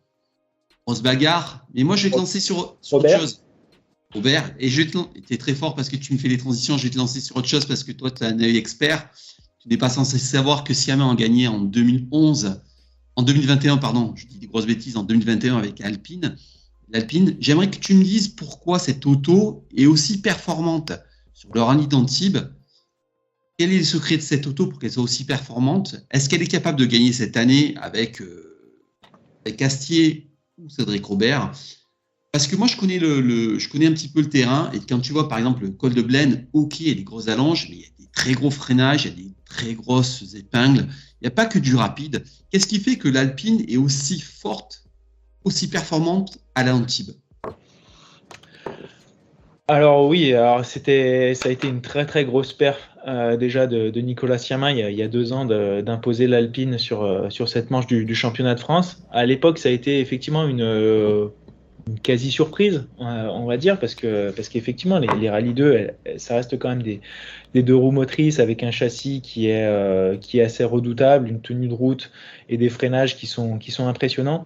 Grosse bagarre. Mais moi, je vais te lancer sur autre chose. Robert, et tu es très fort parce que tu me fais les transitions. Je vais te lancer sur autre chose parce que toi, tu as un œil expert. Tu n'es pas censé savoir que Siamin a gagné en 2021, pardon, je dis des grosses bêtises, en 2021 avec l'Alpine. J'aimerais que tu me dises pourquoi cette auto est aussi performante sur le rallye d'Antibes. Quel est le secret de cette auto pour qu'elle soit aussi performante? Est-ce qu'elle est capable de gagner cette année avec Astier ou Cédric Robert? Parce que moi, je connais un petit peu le terrain, et quand tu vois par exemple le col de Blaine, ok, il y a des grosses allonges, mais il y a des très gros freinages, il y a des très grosses épingles. Il n'y a pas que du rapide. Qu'est-ce qui fait que l'Alpine est aussi forte, aussi performante à l'Antibes? Alors oui, ça a été une très très grosse perf déjà de Nicolas Siamin il y a 2 ans d'imposer l'Alpine sur cette manche du championnat de France. À l'époque, ça a été effectivement une quasi surprise, on va dire, parce qu'effectivement les Rallye 2, ça reste quand même des 2 roues motrices avec un châssis qui est assez redoutable, une tenue de route et des freinages qui sont impressionnants.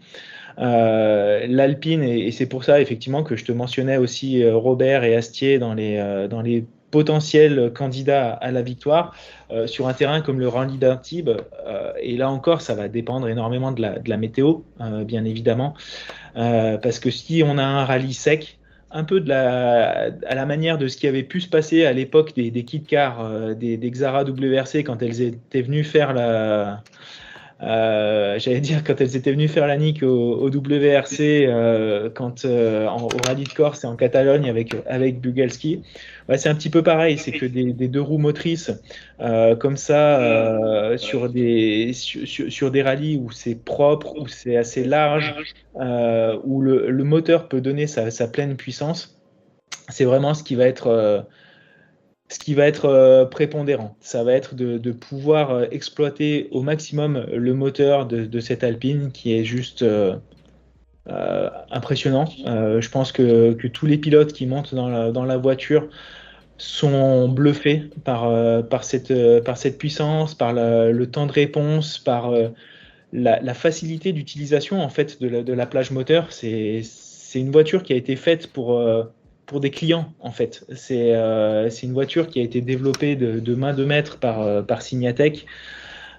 L'Alpine, et c'est pour ça effectivement que je te mentionnais aussi Robert et Astier dans les potentiels candidats à la victoire sur un terrain comme le rallye d'Antibes. Et là encore, ça va dépendre énormément de la météo, bien évidemment, parce que si on a un rallye sec, un peu à la manière de ce qui avait pu se passer à l'époque des kit cars, des Xara WRC quand elles étaient venues faire j'allais dire quand elles étaient venues faire la nique au WRC au rallye de Corse et en Catalogne avec Bugalski. Ouais, c'est un petit peu pareil, c'est que des 2 roues motrices comme ça sur des rallyes où c'est propre, où c'est assez large, où le moteur peut donner sa pleine puissance, c'est vraiment ce qui va être prépondérant. Ça va être de pouvoir exploiter au maximum le moteur de cette Alpine qui est juste impressionnant. Je pense que tous les pilotes qui montent dans la voiture sont bluffés par cette puissance, par le temps de réponse, par la facilité d'utilisation en fait de la plage moteur. C'est une voiture qui a été faite pour des clients en fait. C'est une voiture qui a été développée de main de maître par Signatech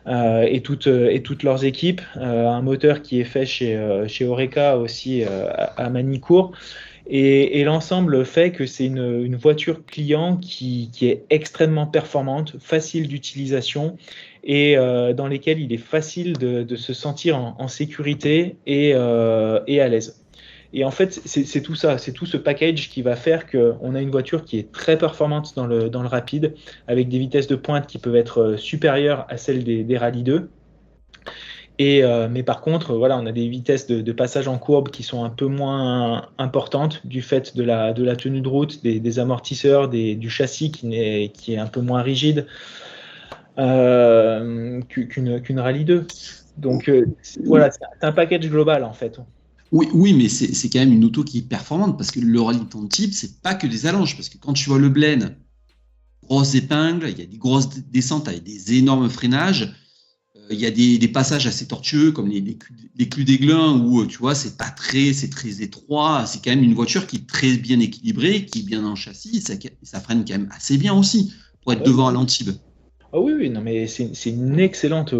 et toutes leurs équipes. Un moteur qui est fait chez Oreca aussi à Manicourt. Et l'ensemble fait que c'est une voiture client qui est extrêmement performante, facile d'utilisation et dans lesquelles il est facile de se sentir en sécurité et à l'aise. Et en fait, c'est tout ça, c'est tout ce package qui va faire qu'on a une voiture qui est très performante dans le rapide, avec des vitesses de pointe qui peuvent être supérieures à celles des Rallye 2. Mais par contre, voilà, on a des vitesses de passage en courbe qui sont un peu moins importantes du fait de la tenue de route, des amortisseurs, du châssis qui est un peu moins rigide qu'une Rallye 2. Donc voilà, c'est un package global en fait. Oui, mais c'est quand même une auto qui est performante parce que le rallye d'Antibes, c'est pas que des allonges. Parce que quand tu vois le Blaine, grosses épingles, il y a des grosses descentes avec des énormes freinages. Il y a des passages assez tortueux comme les Clus d'Aiglun où tu vois c'est très étroit. C'est quand même une voiture qui est très bien équilibrée, qui est bien dans le châssis. Ça freine quand même assez bien aussi pour être devant à l'Antibes. Ah oui, non, mais c'est une excellente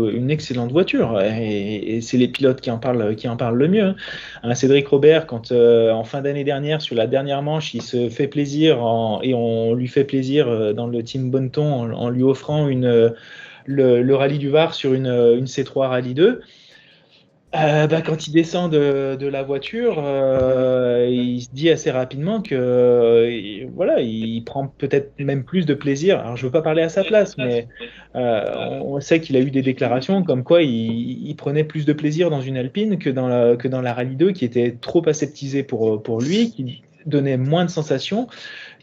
voiture et c'est les pilotes qui en parlent le mieux. Hein, Cédric Robert, quand en fin d'année dernière, sur la dernière manche, il se fait plaisir et on lui fait plaisir dans le team Bonneton en lui offrant le rallye du Var sur une C3 Rallye 2. Quand il descend de la voiture, il se dit assez rapidement que voilà, il prend peut-être même plus de plaisir. Alors, je veux pas parler à sa place, mais on sait qu'il a eu des déclarations comme quoi il prenait plus de plaisir dans une Alpine que dans la Rallye 2, qui était trop aseptisée pour lui, qui donnait moins de sensations,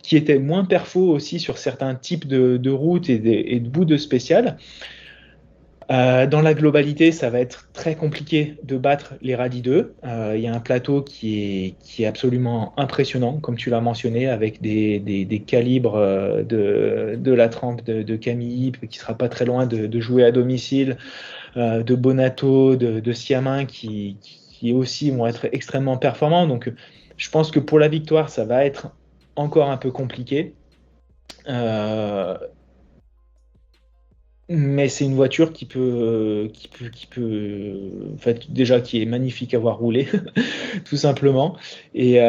qui était moins perfo aussi sur certains types de routes et de bouts de spécial. Dans la globalité, ça va être très compliqué de battre les Rallye 2. Il y a un plateau qui est absolument impressionnant, comme tu l'as mentionné, avec des calibres de la trempe de Camille, qui ne sera pas très loin de jouer à domicile, de Bonato, de Siamin, qui aussi vont être extrêmement performants. Donc, je pense que pour la victoire, ça va être encore un peu compliqué. Mais c'est une voiture en fait, déjà qui est magnifique à voir rouler, tout simplement, et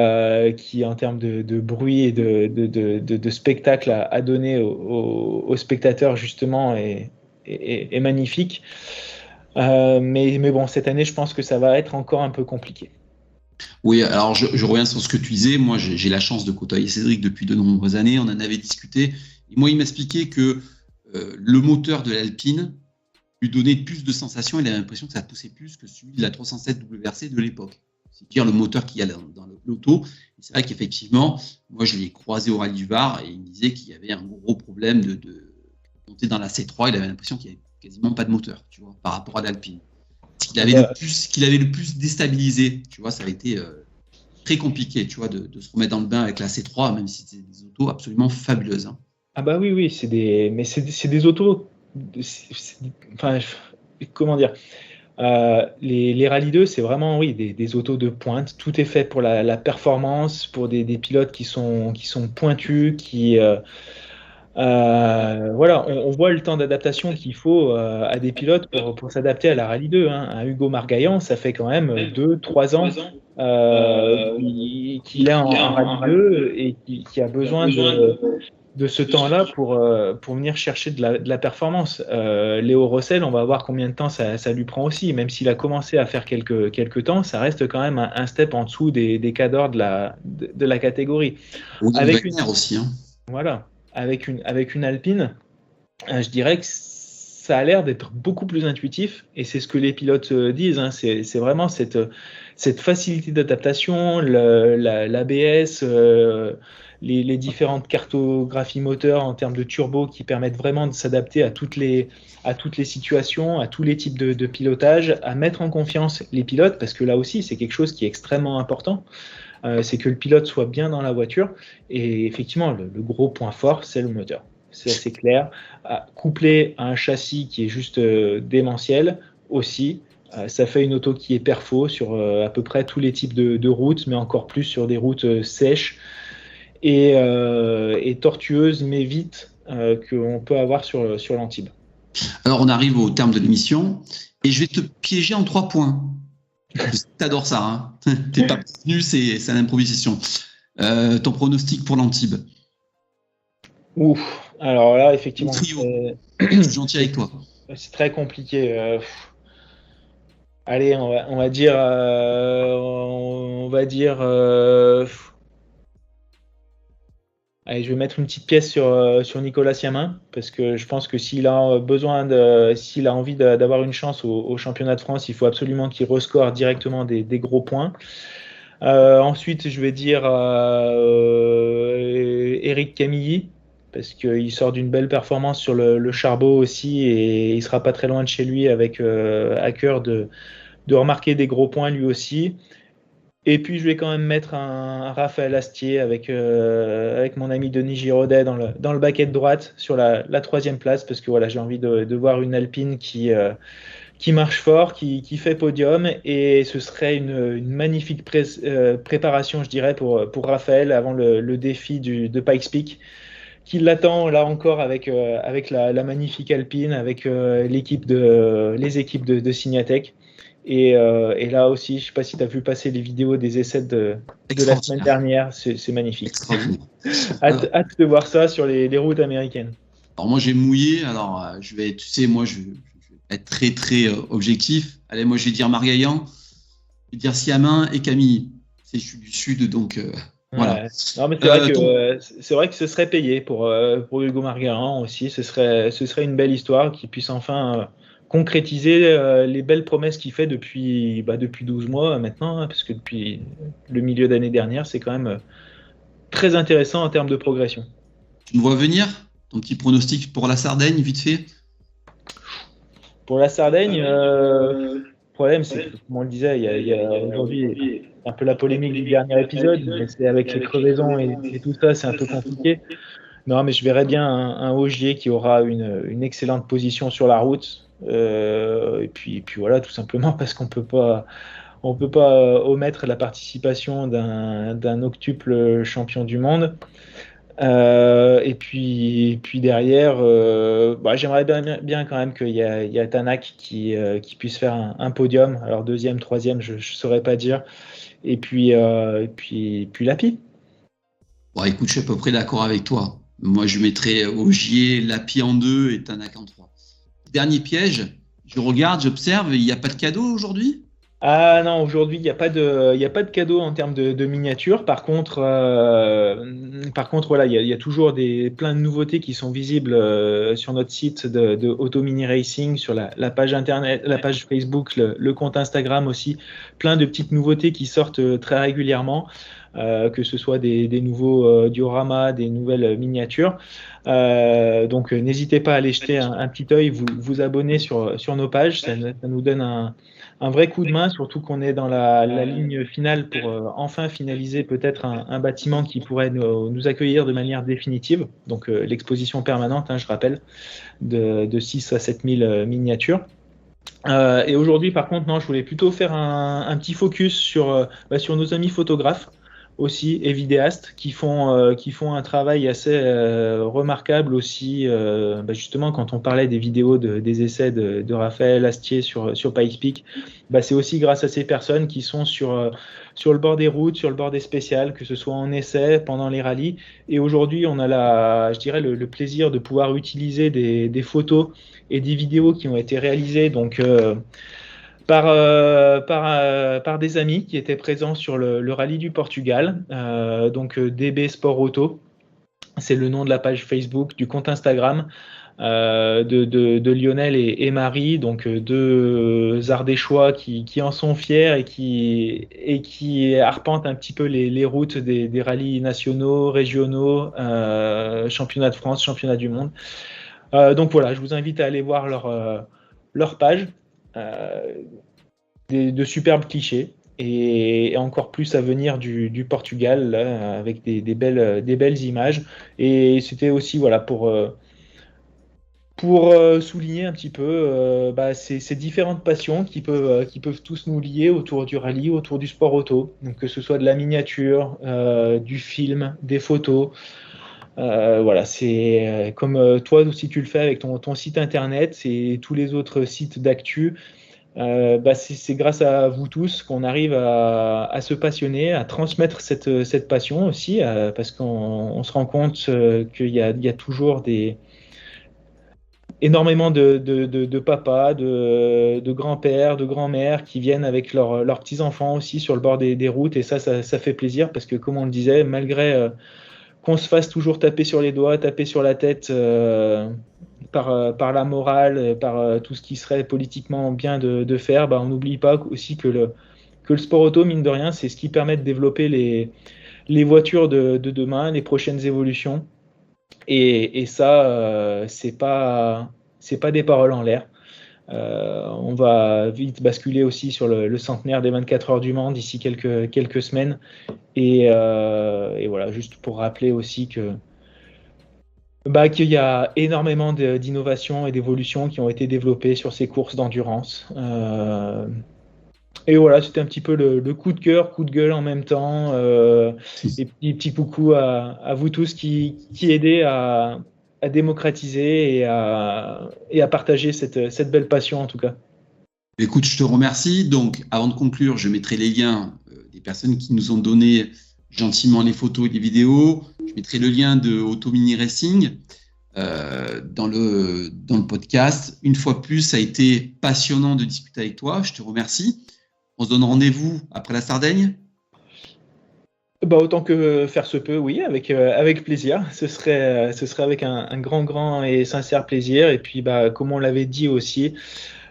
qui, en termes de bruit et de spectacle à donner aux spectateurs, justement, est magnifique. Mais bon, cette année, je pense que ça va être encore un peu compliqué. Oui, alors je reviens sur ce que tu disais. Moi, j'ai la chance de côtoyer Cédric depuis de nombreuses années. On en avait discuté. Et moi, il m'expliquait que le moteur de l'Alpine lui donnait plus de sensations. Il avait l'impression que ça poussait plus que celui de la 307 WRC de l'époque. C'est-à-dire le moteur qu'il y a dans l'auto. C'est vrai qu'effectivement, moi, je l'ai croisé au Rallye du Var et il me disait qu'il y avait un gros problème de monter dans la C3. Il avait l'impression qu'il n'y avait quasiment pas de moteur, tu vois, par rapport à l'Alpine. Ce qu'il avait le plus déstabilisé, tu vois, ça a été très compliqué, tu vois, de se remettre dans le bain avec la C3, même si c'était des autos absolument fabuleuses. Hein. Ah bah oui, c'est des autos. Enfin, comment dire? Les Rallye 2, c'est vraiment oui, des autos de pointe. Tout est fait pour la performance, pour des pilotes qui sont pointus, voilà, on voit le temps d'adaptation qu'il faut à des pilotes pour s'adapter à la Rallye 2. Hein. Un Hugo Margaillan, ça fait quand même 2-3 ans qu'il est en Rallye 2 et qui a besoin de ce temps-là pour venir chercher de la performance. Léo Rossel, on va voir combien de temps ça lui prend aussi. Même s'il a commencé à faire quelques temps, ça reste quand même un step en dessous des cadors de la catégorie. Oui, Avec Wagner aussi. Hein. voilà, avec une Alpine, je dirais que ça a l'air d'être beaucoup plus intuitif et c'est ce que les pilotes disent. Hein. C'est vraiment cette facilité d'adaptation, l'ABS, les différentes cartographies moteurs en termes de turbo qui permettent vraiment de s'adapter à toutes les situations, à tous les types de pilotage, à mettre en confiance les pilotes parce que là aussi, c'est quelque chose qui est extrêmement important. C'est que le pilote soit bien dans la voiture. Et effectivement, le gros point fort, c'est le moteur. C'est assez clair. Couplé à un châssis qui est juste démentiel aussi, ça fait une auto qui est perfo sur à peu près tous les types de routes, mais encore plus sur des routes sèches et tortueuses, mais vite, qu'on peut avoir sur l'Antibes. Alors, on arrive au terme de l'émission et je vais te piéger en 3 points. T'adores ça, hein. T'es pas venu, c'est l'improvisation. Ton pronostic pour l'Antibes? Ouf, alors là, effectivement, je suis gentil avec toi. C'est très compliqué. Allez, on va dire, allez, je vais mettre une petite pièce sur Nicolas Siamin parce que je pense que s'il a envie d'avoir une chance au championnat de France, il faut absolument qu'il rescore directement des gros points. Ensuite, je vais dire Eric Camilly parce qu'il sort d'une belle performance sur le Charbot aussi et il sera pas très loin de chez lui avec à cœur de remarquer des gros points lui aussi. Et puis, je vais quand même mettre un Raphaël Astier avec mon ami Denis Giraudet dans le baquet de droite sur la 3e place parce que voilà, j'ai envie de voir une Alpine qui marche fort, qui fait podium et ce serait une magnifique préparation, je dirais, pour Raphaël avant le défi de Pikes Peak qui l'attend là encore avec la magnifique Alpine, avec les équipes de Signatech. Et là aussi, je ne sais pas si tu as vu passer les vidéos des essais de la semaine dernière, c'est magnifique. Hâte de voir ça sur les routes américaines. Alors moi j'ai mouillé, alors je vais être très très objectif. Allez, moi je vais dire Margaillan, je vais dire Siamin et Camille. Je suis du Sud, donc voilà. Ouais. Non, mais c'est vrai que ce serait payé pour Hugo Margarin aussi. Ce serait une belle histoire qui puisse enfin concrétiser les belles promesses qu'il fait depuis 12 mois maintenant, hein, parce que depuis le milieu d'année dernière, c'est quand même très intéressant en termes de progression. Tu me vois venir? Ton petit pronostic pour la Sardaigne, vite fait? Pour la Sardaigne, le problème, c'est que, comme on le disait, il y a aujourd'hui un peu la polémique du dernier épisode, mais c'est avec les crevaisons et tout ça, c'est un peu compliqué. Non, mais je verrais bien un Ogier qui aura une excellente position sur la route. Et puis voilà, tout simplement parce qu'on peut pas omettre la participation d'un octuple champion du monde. Et puis derrière, j'aimerais bien quand même qu'il y a Tanak qui puisse faire un podium. Alors deuxième, troisième, je ne saurais pas dire. Et puis Lapi. Bon, écoute, je suis à peu près d'accord avec toi. Moi, je mettrais Ogier, Lapi en 2 et Tanak en 3. Dernier piège, je regarde, j'observe, il n'y a pas de cadeau aujourd'hui? Ah non, aujourd'hui, il y a pas de cadeau en termes de miniatures. Par contre, voilà, il y a toujours plein de nouveautés qui sont visibles sur notre site de Auto Mini Racing, sur la page internet, la page Facebook, le compte Instagram aussi. Plein de petites nouveautés qui sortent très régulièrement, que ce soit des nouveaux dioramas, des nouvelles miniatures. Donc, n'hésitez pas à aller jeter un petit œil, vous abonner sur nos pages. Ça nous donne un vrai coup de main, surtout qu'on est dans la ligne finale pour enfin finaliser peut-être un bâtiment qui pourrait nous accueillir de manière définitive. Donc l'exposition permanente, hein, je rappelle, de 6 à 7 000 miniatures. Et aujourd'hui, par contre, non, je voulais plutôt faire un petit focus sur nos amis photographes aussi et vidéastes qui font un travail assez remarquable aussi. Justement, quand on parlait des vidéos des essais de Raphaël Astier sur Pikes Peak, c'est aussi grâce à ces personnes qui sont sur le bord des routes, sur le bord des spéciales, que ce soit en essai, pendant les rallyes. Et aujourd'hui, on a je dirais le plaisir de pouvoir utiliser des photos et des vidéos qui ont été réalisées donc par des amis qui étaient présents sur le rallye du Portugal, donc DB Sport Auto, c'est le nom de la page Facebook, du compte Instagram de Lionel et Marie, donc deux Ardéchois qui en sont fiers et qui arpentent un petit peu les routes des rallyes nationaux, régionaux, championnat de France, championnat du monde. Donc voilà, je vous invite à aller voir leur page. De superbes clichés et encore plus à venir du Portugal là, avec des belles images. Et c'était aussi voilà pour souligner un petit peu ces différentes passions qui peuvent tous nous lier autour du rallye, autour du sport auto. Donc que ce soit de la miniature, du film, des photos. Voilà, c'est comme toi aussi tu le fais avec ton site internet et tous les autres sites d'actu. C'est grâce à vous tous qu'on arrive à se passionner, à transmettre cette passion aussi, parce qu'on se rend compte qu'il y a toujours énormément de papas, de grands-pères, de grands-mères qui viennent avec leurs petits-enfants aussi sur le bord des routes, et ça fait plaisir, parce que comme on le disait, malgré qu'on se fasse toujours taper sur les doigts, taper sur la tête par la morale, par tout ce qui serait politiquement bien de faire, on n'oublie pas aussi que le sport auto, mine de rien, c'est ce qui permet de développer les voitures de demain, les prochaines évolutions. Et ça, c'est pas des paroles en l'air. On va vite basculer aussi sur le centenaire des 24 heures du Mans d'ici quelques semaines. Et voilà, juste pour rappeler aussi qu'il y a énormément d'innovations et d'évolutions qui ont été développées sur ces courses d'endurance. Et voilà, c'était un petit peu le coup de cœur, coup de gueule en même temps. Et petit coucou à vous tous qui aidez à démocratiser et à partager cette belle passion en tout cas. Écoute, je te remercie. Donc, avant de conclure, je mettrai les liens des personnes qui nous ont donné gentiment les photos et les vidéos. Je mettrai le lien de Auto Mini Racing. dans le podcast. Une fois plus, ça a été passionnant de discuter avec toi. Je te remercie. On se donne rendez-vous après la Sardaigne. Autant que faire se peut, oui, avec plaisir. Ce serait avec un grand et sincère plaisir. Et puis, comme on l'avait dit aussi,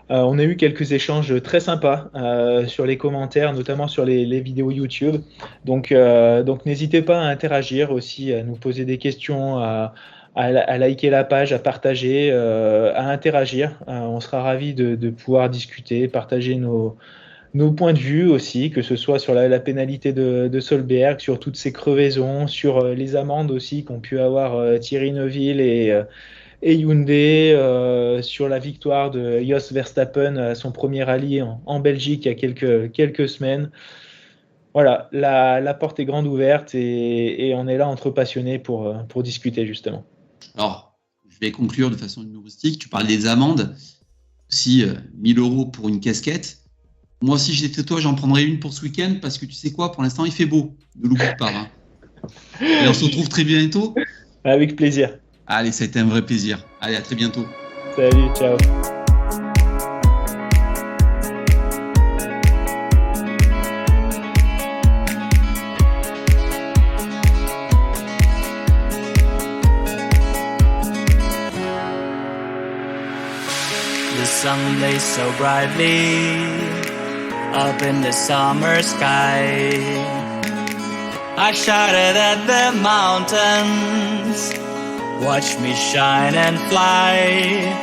on a eu quelques échanges très sympas sur les commentaires, notamment sur les vidéos YouTube. Donc n'hésitez pas à interagir aussi, à nous poser des questions, à liker la page, à partager, à interagir. On sera ravis de pouvoir discuter, partager nos points de vue aussi, que ce soit sur la pénalité de Solberg, sur toutes ces crevaisons, sur les amendes aussi qu'ont pu avoir Thierry Neuville et Hyundai, sur la victoire de Jos Verstappen à son premier rallye en Belgique il y a quelques semaines. Voilà, la porte est grande ouverte et on est là entre passionnés pour discuter justement. Alors, je vais conclure de façon humoristique. Tu parles des amendes, aussi 1 000 € pour une casquette. Moi, si j'étais toi, j'en prendrais une pour ce week-end parce que tu sais quoi, pour l'instant, il fait beau. Ne l'oublie pas. Hein. Et on se retrouve très bientôt. Avec plaisir. Allez, ça a été un vrai plaisir. Allez, à très bientôt. Salut, ciao. The sun blazed so brightly up in the summer sky. I shouted at the mountains, watch me shine and fly.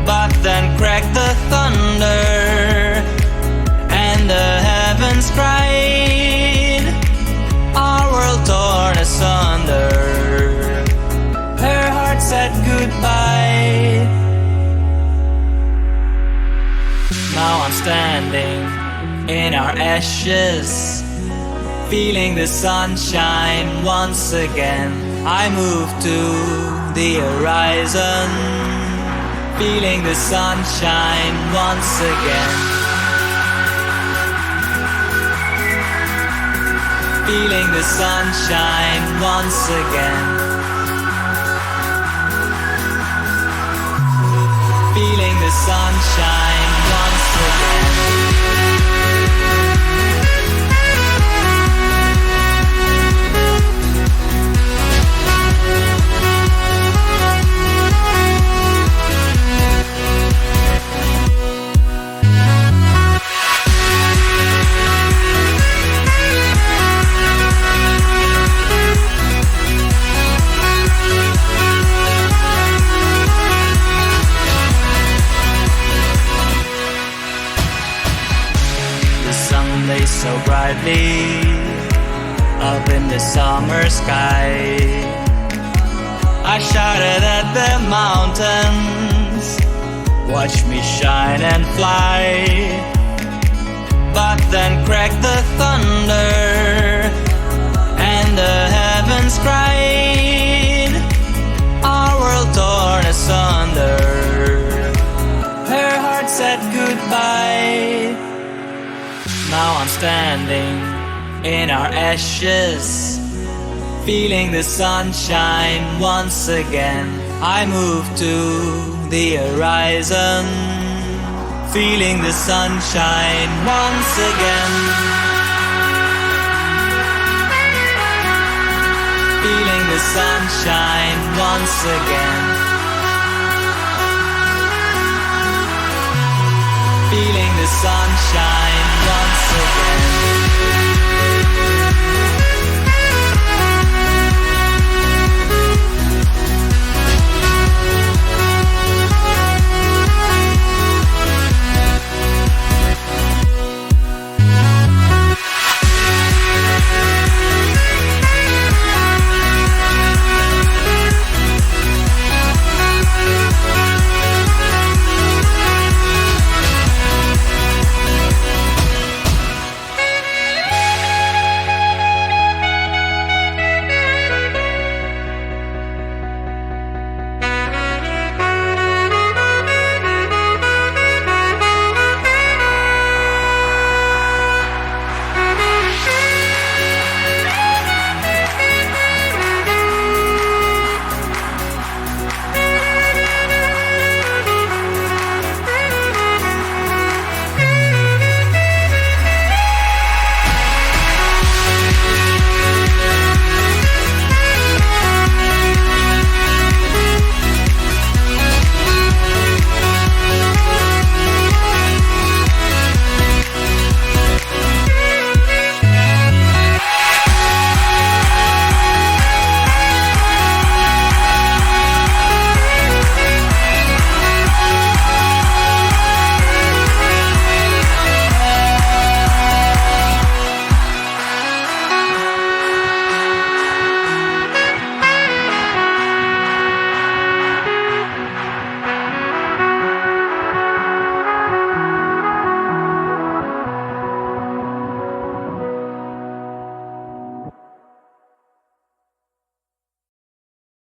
But then cracked the thunder and the heavens cried. Our world torn asunder. Her heart said goodbye. Now I'm standing in our ashes, feeling the sunshine once again. I move to the horizon, feeling the sunshine once again. Feeling the sunshine once again. Feeling the sunshine once again. So brightly up in the summer sky. I shouted at the mountains, watch me shine and fly. But then cracked the thunder and the heavens cried. Our world torn asunder. Her heart said goodbye. Now I'm standing in our ashes, feeling the sunshine once again. I move to the horizon, feeling the sunshine once again. Feeling the sunshine once again. Feeling the sunshine once again.